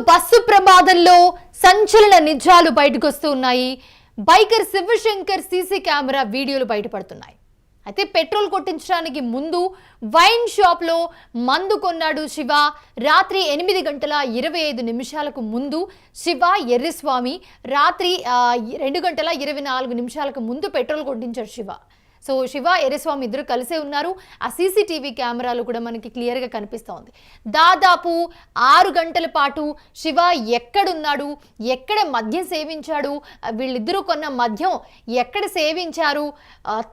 Bus ప్రమాదంలో సంచలన నిజాలు బయటకు వస్తున్నాయి. బైకర్ శివశంకర్ సీసీ కెమెరా వీడియోలు బయటపడుతున్నాయి. అయితే పెట్రోల్ కొట్టించడానికి ముందు వైన్ షాప్లో మందు కొన్నాడు శివ. రాత్రి 8:25 ముందు శివ ఎర్రిస్వామి రాత్రి 2:24 ముందు పెట్రోల్ కొట్టించాడు శివ. సో శివ ఎర్రిస్వామి ఇద్దరు కలిసే ఉన్నారు. ఆ సీసీటీవీ కెమెరాలు కూడా మనకి క్లియర్గా కనిపిస్తోంది. దాదాపు 6 గంటల పాటు శివ ఎక్కడున్నాడు, ఎక్కడ మద్యం సేవించాడు, వీళ్ళిద్దరూ కొన్న మద్యం ఎక్కడ సేవించారు,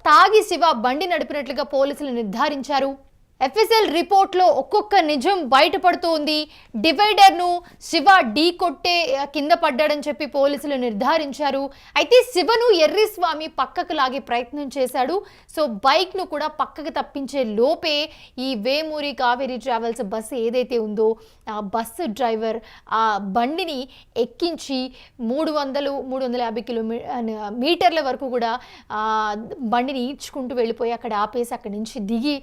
తాగి శివ బండి నడిపినట్లుగా పోలీసులు నిర్ధారించారు. ఎఫ్ఎస్ఎల్ రిపోర్ట్లో ఒక్కొక్క నిజం బయటపడుతోంది. డివైడర్ను శివ ఢీ కొట్టే కింద పడ్డాడని చెప్పి పోలీసులు నిర్ధారించారు. అయితే శివను ఎర్రిస్వామి పక్కకు లాగే ప్రయత్నం చేశాడు. సో బైక్ను కూడా పక్కకు తప్పించే లోపే ఈ వేమూరి కావేరీ ట్రావెల్స్ బస్సు ఏదైతే ఉందో ఆ బస్సు డ్రైవర్ ఆ బండిని ఎక్కించి 350 మీటర్ల వరకు కూడా బండిని ఈడ్చుకుంటూ వెళ్ళిపోయి అక్కడ ఆపేసి అక్కడి నుంచి దిగి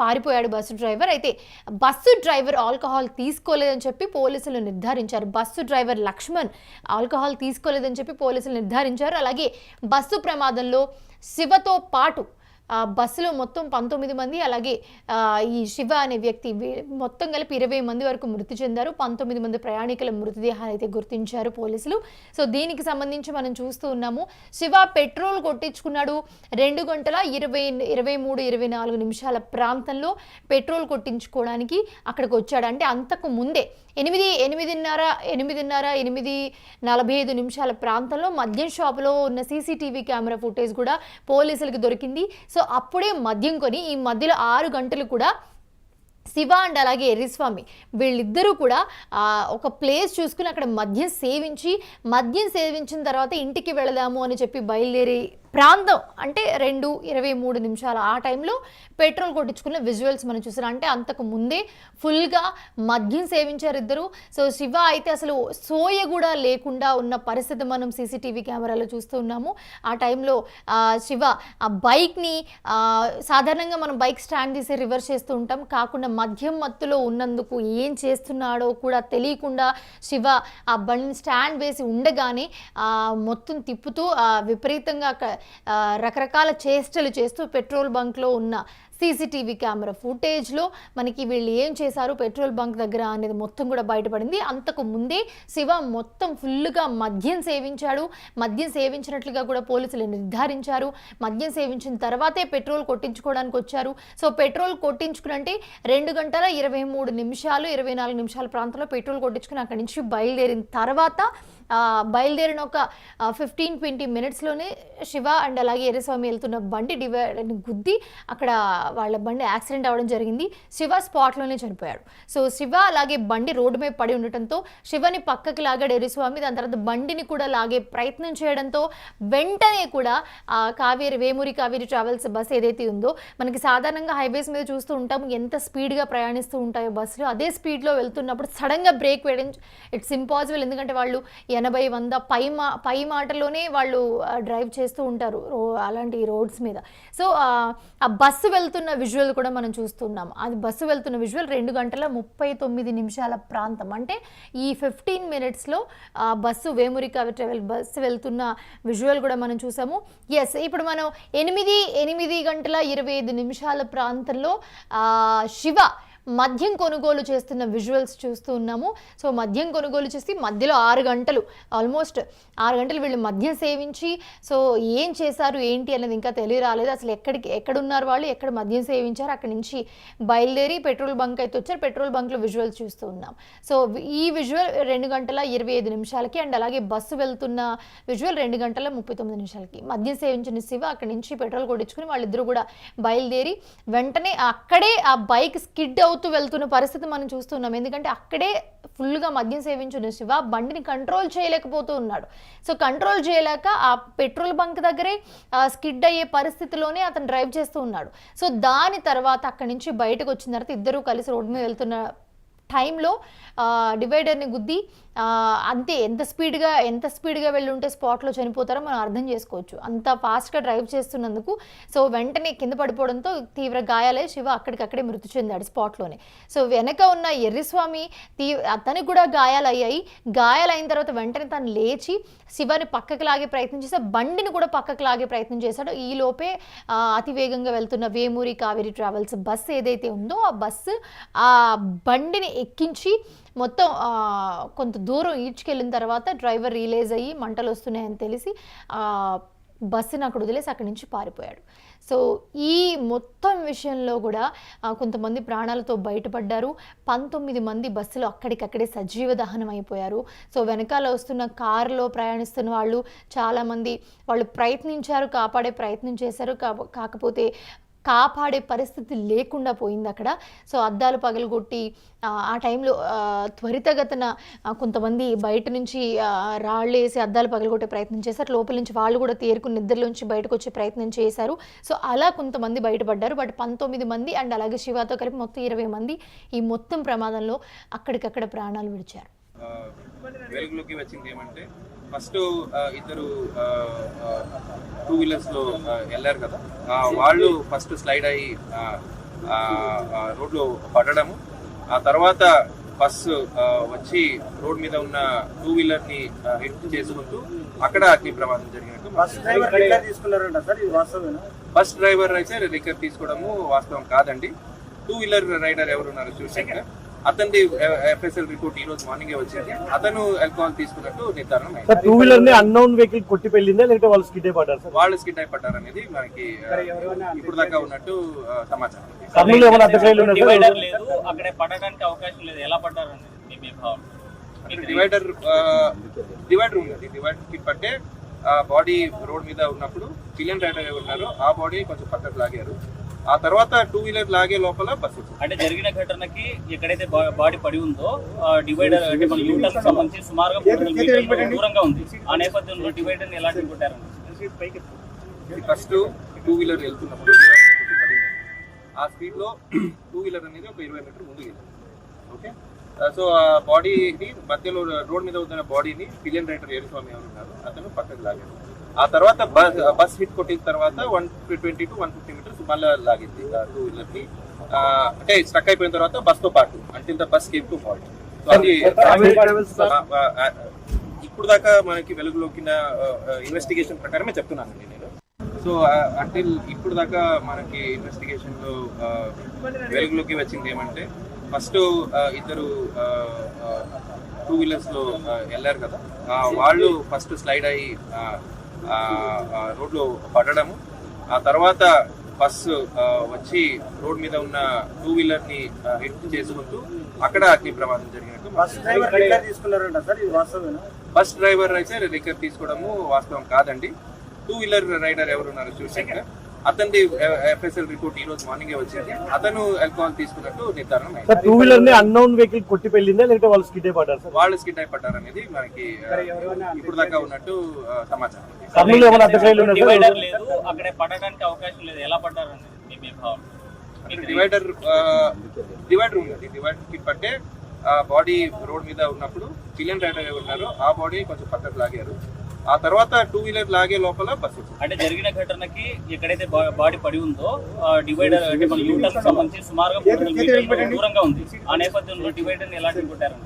పారిపోయాడు బస్సు డ్రైవర్. అయితే బస్సు డ్రైవర్ ఆల్కహాల్ తీసుకోలేదని చెప్పి పోలీసులు నిర్ధారించారు. బస్సు డ్రైవర్ లక్ష్మణ్ ఆల్కహాల్ తీసుకోలేదని చెప్పి పోలీసులు నిర్ధారించారు. అలాగే బస్సు ప్రమాదంలో శివతో పాటు బస్సులో మొత్తం 19 మంది, అలాగే ఈ శివ అనే వ్యక్తి మొత్తం కలిపి 20 మంది వరకు మృతి చెందారు. 19 మంది ప్రయాణికుల మృతదేహాలు అయితే గుర్తించారు పోలీసులు. సో దీనికి సంబంధించి మనం చూస్తూ ఉన్నాము. శివ పెట్రోల్ కొట్టించుకున్నాడు. 2:23-24 ప్రాంతంలో పెట్రోల్ కొట్టించుకోవడానికి అక్కడికి వచ్చాడు. అంటే అంతకు ముందే 8:45 ప్రాంతంలో మద్యం షాపులో ఉన్న సీసీటీవీ కెమెరా ఫుటేజ్ కూడా పోలీసులకు దొరికింది. సో అప్పుడే మద్యం కొని ఈ మధ్యలో 6 గంటలు కూడా శివ అండ్ అలాగే ఎర్రిస్వామి వీళ్ళిద్దరూ కూడా ఒక ప్లేస్ చూసుకుని అక్కడ మద్యం సేవించిన తర్వాత ఇంటికి వెళదాము అని చెప్పి బయలుదేరి ప్రాంతం అంటే 2:23 ఆ టైంలో పెట్రోల్ కొట్టించుకున్న విజువల్స్ మనం చూసాం. అంటే అంతకు ముందే ఫుల్గా మద్యం సేవించారు ఇద్దరు. సో శివ అయితే అసలు సోయ కూడా లేకుండా ఉన్న పరిస్థితి మనం సీసీటీవీ కెమెరాలో చూస్తూ ఉన్నాము. ఆ టైంలో శివ ఆ బైక్ని సాధారణంగా మనం బైక్ స్టాండ్ తీసి రివర్స్ చేస్తూ ఉంటాం, కాకుండా మద్యం మత్తులో ఉన్నందుకు ఏం చేస్తున్నాడో కూడా తెలియకుండా శివ ఆ బండిని స్టాండ్ వేసి ఉండగానే మొత్తం తిప్పుతూ విపరీతంగా రకరకాల చేష్టలు చేస్తూ పెట్రోల్ బంక్లో ఉన్న సీసీటీవీ కెమెరా ఫుటేజ్లో మనకి వీళ్ళు ఏం చేశారు పెట్రోల్ బంక్ దగ్గర అనేది మొత్తం కూడా బయటపడింది. అంతకు ముందే శివ మొత్తం ఫుల్గా మద్యం సేవించాడు. మద్యం సేవించినట్లుగా కూడా పోలీసులు నిర్ధారించారు. మద్యం సేవించిన తర్వాతే పెట్రోల్ కొట్టించుకోవడానికి వచ్చారు. సో పెట్రోల్ కొట్టించుకునంటే 2:23-24 ప్రాంతంలో పెట్రోల్ కొట్టించుకుని అక్కడి నుంచి బయలుదేరిన తర్వాత బయలుదేరిన ఒక 15-20 మినిట్స్లోనే శివ అండ్ అలాగే ఎర్రిస్వామి వెళ్తున్న బండి డివైడర్ని గుద్ది అక్కడ వాళ్ళ బండి యాక్సిడెంట్ అవ్వడం జరిగింది. శివ స్పాట్లోనే చనిపోయాడు. సో శివ అలాగే బండి రోడ్డు మీద పడి ఉండటంతో శివని పక్కకి లాగాడు ఎర్రిస్వామి. దాని తర్వాత బండిని కూడా లాగే ప్రయత్నం చేయడంతో వెంటనే కూడా వేమూరి కావేరీ ట్రావెల్స్ బస్ ఏదైతే ఉందో మనకి సాధారణంగా హైవేస్ మీద చూస్తూ ఉంటాము ఎంత స్పీడ్గా ప్రయాణిస్తూ ఉంటాయో బస్సులు, అదే స్పీడ్లో వెళ్తున్నప్పుడు సడన్గా బ్రేక్ వేయడం ఇట్స్ ఇంపాసిబుల్. ఎందుకంటే వాళ్ళు 80-100 పై మాటలోనే వాళ్ళు డ్రైవ్ చేస్తూ ఉంటారు అలాంటి రోడ్స్ మీద. సో ఆ బస్సు వెళ్తున్న విజువల్ కూడా మనం చూస్తున్నాం. అది బస్సు వెళ్తున్న విజువల్ 2:39 ప్రాంతం. అంటే ఈ 15 మినిట్స్లో bus Vemuri Kaveri travel bus వెళ్తున్న విజువల్ కూడా మనం చూసాము. ఎస్, ఇప్పుడు మనం 8:25 ప్రాంతంలో శివ మద్యం కొనుగోలు చేస్తున్న విజువల్స్ చూస్తూ ఉన్నాము. సో మద్యం కొనుగోలు చేసి మధ్యలో 6 గంటలు ఆల్మోస్ట్ 6 గంటలు వీళ్ళు మద్యం సేవించి సో ఏం చేశారు ఏంటి అనేది ఇంకా తెలియరాలేదు. అసలు ఎక్కడున్నారు వాళ్ళు, ఎక్కడ మద్యం సేవించారు, అక్కడి నుంచి బయలుదేరి పెట్రోల్ బంక్ అయితే వచ్చారు. పెట్రోల్ బంక్లో విజువల్స్ చూస్తూ ఉన్నాం. సో ఈ విజువల్ 2:25 అండ్ అలాగే బస్సు వెళ్తున్న విజువల్ 2:39 మద్యం సేవించిన శివ అక్కడి నుంచి పెట్రోల్ కొట్టించుకుని వాళ్ళిద్దరూ కూడా బయలుదేరి వెంటనే అక్కడే ఆ బైక్ స్కిడ్ అవుతూ వెళ్తున్న పరిస్థితి మనం చూస్తున్నాం. ఎందుకంటే అక్కడే ఫుల్గా మద్యం సేవించిన శివ బండిని కంట్రోల్ చేయలేకపోతూ ఉన్నాడు. సో కంట్రోల్ చేయలేక ఆ పెట్రోల్ బంక్ దగ్గరే స్కిడ్ అయ్యే పరిస్థితిలోనే అతను డ్రైవ్ చేస్తూ ఉన్నాడు. సో దాని తర్వాత అక్కడి నుంచి బయటకు వచ్చిన తర్వాత ఇద్దరూ కలిసి రోడ్డు మీద వెళ్తున్న టైంలో డివైడర్ని గుద్ది అంతే ఎంత స్పీడ్గా వెళ్ళి ఉంటే స్పాట్లో చనిపోతారో మనం అర్థం చేసుకోవచ్చు. అంత ఫాస్ట్గా డ్రైవ్ చేస్తున్నందుకు సో వెంటనే కింద పడిపోవడంతో తీవ్ర గాయాలై శివ అక్కడికక్కడే మృతి చెందాడు స్పాట్లోనే. సో వెనక ఉన్న ఎర్రిస్వామి అతనికి కూడా గాయాలయ్యాయి. గాయాలైన తర్వాత వెంటనే తను లేచి శివని పక్కకు లాగే ప్రయత్నం చేసి బండిని కూడా పక్కకు లాగే ప్రయత్నం చేశాడు. ఈ లోపే అతివేగంగా వెళ్తున్న వేమూరి కావేరి ట్రావెల్స్ బస్సు ఏదైతే ఉందో ఆ బస్సు ఆ బండిని ఎక్కించి మొత్తం కొంత దూరం ఈడ్చుకెళ్ళిన తర్వాత డ్రైవర్ రియలైజ్ అయ్యి మంటలు వస్తున్నాయని తెలిసి బస్సుని అక్కడ వదిలేసి అక్కడి నుంచి పారిపోయాడు. సో ఈ మొత్తం విషయంలో కూడా కొంతమంది ప్రాణాలతో బయటపడ్డారు. 19 మంది బస్సులో అక్కడికక్కడే సజీవ దహనం అయిపోయారు. సో వెనకాల వస్తున్న కారులో ప్రయాణిస్తున్న వాళ్ళు చాలామంది వాళ్ళు ప్రయత్నించారు, కాపాడే ప్రయత్నం చేశారు. కాకపోతే కాపాడే పరిస్థితి లేకుండా పోయింది అక్కడ. సో అద్దాలు పగలగొట్టి ఆ టైంలో త్వరితగతిన కొంతమంది బయట నుంచి రాళ్ళు వేసి అద్దాలు పగలగొట్టే ప్రయత్నం చేశారు. లోపల నుంచి వాళ్ళు కూడా తేరుకుని నిద్రలోంచి బయటకు వచ్చే ప్రయత్నం చేశారు. సో అలా కొంతమంది బయటపడ్డారు. బట్ 19 మంది అండ్ అలాగే శివతో కలిపి మొత్తం 20 మంది ఈ మొత్తం ప్రమాదంలో అక్కడికక్కడ ప్రాణాలు విడిచారు. వెలుగులోకి వచ్చింది ఏమంటే ఫస్ట్ ఇద్దరు 2 వీలర్స్ లో వెళ్ళారు కదా, వాళ్ళు ఫస్ట్ స్లైడ్ అయ్యి రోడ్లో పడడము, ఆ తర్వాత బస్సు వచ్చి రోడ్ మీద ఉన్న 2 వీలర్ ని హిట్ చేసుకుంటూ అక్కడ అగ్ని ప్రమాదం జరిగినట్టు. బస్ డ్రైవర్ అయితే రికర్ తీసుకోవడము వాస్తవం కాదండి. 2 వీలర్ రైడర్ ఎవరున్నారు శివశంకర్, అతని ఎఫ్ఎస్ఎల్ రిపోర్ట్ ఈ రోజు మార్నింగ్ వచ్చింది. అతను ఆల్కహాల్ తీసుకున్నట్టు నిర్ధారణ అయింది. 2 వీలర్ ని అన్నోన్ వెహికల్ కొట్టి పెళ్ళిందా లేకపోతే వాళ్ళు స్కిడ్ అయిపడ్డారు? వాళ్ళు స్కిడ్ అయిపడ్డారు అనేది మనకి ఇప్పుడు దాకా ఉన్నట్టు సమాచారం. అక్కడే పడడానికి అవకాశం లేదు, ఎలా పడ్డారు? డివైడర్ ఉంది, డివైడర్ కి పట్టే బాడీ రోడ్ మీద ఉన్నప్పుడు పిలియన్ రైడర్ ఎవరున్నారో ఆ బాడీ కొంచెం పక్కకు లాగారు. ఆ తర్వాత 2 వీలర్ లాగే లోపల బస్సు అంటే జరిగిన ఘటనకి ఎక్కడైతే బాడీ పడి ఉందో డివైడర్ అంటే మన యూటర్న్ సంబంధించి సుమారుగా 300 మీటర్ల దూరంగా ఉంది. ఆ నేపథ్యంలో డివైడర్ ని ఎలా ఢీకొట్టారు? ఫస్ట్ 2 వీలర్ వెళ్తున్నప్పుడు ఆ స్పీడ్ లో 2 వీలర్ అనేది ఒక 20 మీటర్ ముందుకు వెళ్ళింది. ఓకే, సో ఆ బాడీని మధ్యలో రోడ్ మీద ఉన్న బాడీని పిలియన్ రైడర్ ఎర్రిస్వామి ఎవరు ఉన్నారు అతను పక్కకు లాగారు. ఆ తర్వాత బస్ హిట్ కొట్టిన తర్వాత 120 to 150 మీటర్స్ మళ్ళీ లాగింది 2 వీలర్ ని. అంటే స్ట్రక్ అయిపోయిన తర్వాత బస్ తో పాటు అంటే the bus came to fault. ఇప్పుడు దాకా మనకి వెలుగులోకి ఇన్వెస్టిగేషన్ ప్రకారమే చెప్తున్నానండి నేను. సో అంటిల్ ఇప్పుడు దాకా మనకి ఇన్వెస్టిగేషన్ లో వెలుగులోకి వచ్చింది ఏమంటే ఫస్ట్ ఇద్దరు 2 వీలర్స్ లో వెళ్ళారు కదా, వాళ్ళు ఫస్ట్ స్లైడ్ అయ్యి రోడ్లో పడడము, ఆ తర్వాత బస్సు వచ్చి రోడ్ మీద ఉన్న 2 వీలర్ ని హిట్ చేసుకుంటూ అక్కడ అగ్ని ప్రమాదం జరిగినట్టు. బస్ డ్రైవర్ అయితే రికర్ తీసుకోవడము వాస్తవం కాదండి. 2 వీలర్ రైడర్ ఎవరున్నారు శివశంకర్, అతని ఎఫ్ఎస్ఎల్ రిపోర్ట్ ఈ రోజు మార్నింగ్ వచ్చింది. అతను ఆల్కహాల్ తీసుకున్నట్టు నిర్ధారణ అయింది. 2 వీలర్ ని అన్నోన్ వెహికల్ కొట్టి పెళ్ళిందా లేకపోతే వాళ్ళు స్కిడ్ అయిపడ్డారు? వాళ్ళు స్కిడ్ అయిపడ్డారు అనేది మనకి ఇప్పుడు దాకా ఉన్నట్టు సమాచారం. డివైడర్ లేదు, అక్కడే పడడానికి అవకాశం లేదు, ఎలా పడ్డారు? డివైడర్ ఉంది, డివైడర్ కి పట్టే బాడీ రోడ్ మీద ఉన్నప్పుడు పిలియన్ రైడర్ ఎవరున్నారో ఆ బాడీ కొంచెం పక్కకు లాగారు. ఆ తర్వాత 2 వీలర్ లాగే లోపల బస్సు అంటే జరిగిన ఘటనకి ఎక్కడైతే బాడీ పడి ఉందో డివైడర్ అంటే మన యూటర్న్ సంబంధించి సుమారుగా 300 మీటర్ల దూరంగా ఉంది. ఆ నేపథ్యంలో డివైడర్ ని ఎలా ఢీకొట్టారు?